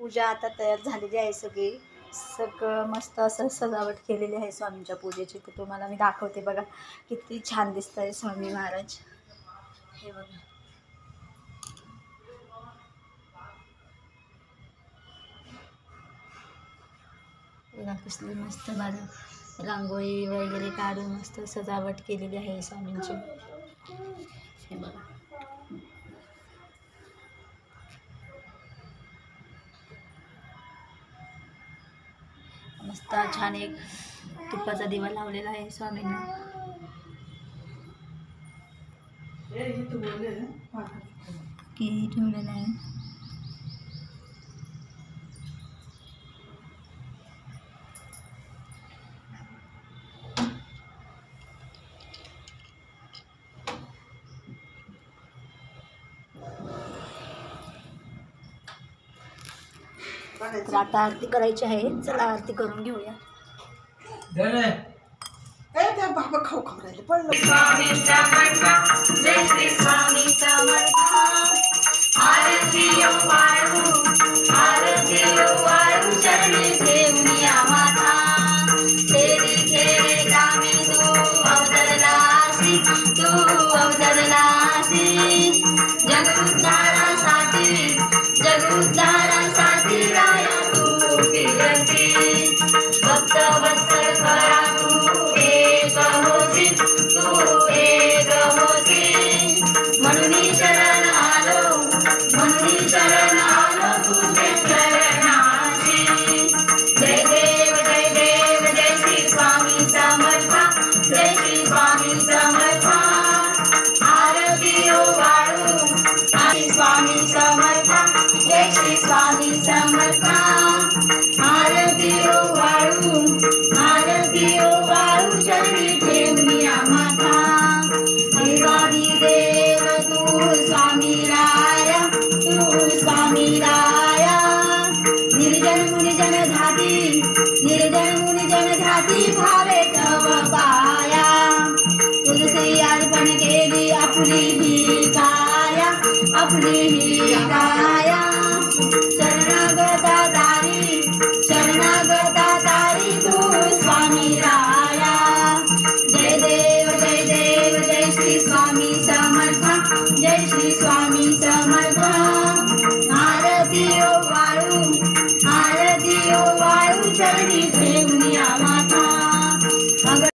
पूजा आता तयार झालेली आहे. सगळं मस्त असं सजावट केलेली आहे स्वामींच्या पूजेची. तर तुम्हाला मी दाखवते बघा, किती छान दिसत आहे स्वामी महाराज. हे बघा, बघा कसली मस्त रांगोळी वगैरे काढून मस्त सजावट केलेली आहे स्वामींची. हे बघा, मस्त छान एक तुपाचा दिवा लावलेला आहे स्वामींना. की ठेवलेलं आहे. तर आता आरती करायची आहे. चला आरती करून घेऊया. त्या बाबा खाऊ राहिले पण स्वामी समर्थ, जय श्री स्वामी समर्थ. आरती वाळू चरणी ठेवूया माथा. तेरी खेळे कामी तू अवतरलासी, जगुद्धारासाठी राया तू फिरती. भक्त वत्सल खरा तू एक होती, म्हणून शरण आलो तुझे चरणाशी. जय देव जय श्री स्वामी समर्थ, जय श्री स्वामी समर्थ. आरती वाळू स्वामी समर्थ, जय श्री स्वामी समर्थ. आरती वाळू चरणी ठेवूया माथा. देवादी देव तू स्वामी राया, निर्जन मुनिजन धाती भावे तव पाया. तुझसे अर्पण केली आपली ही काया.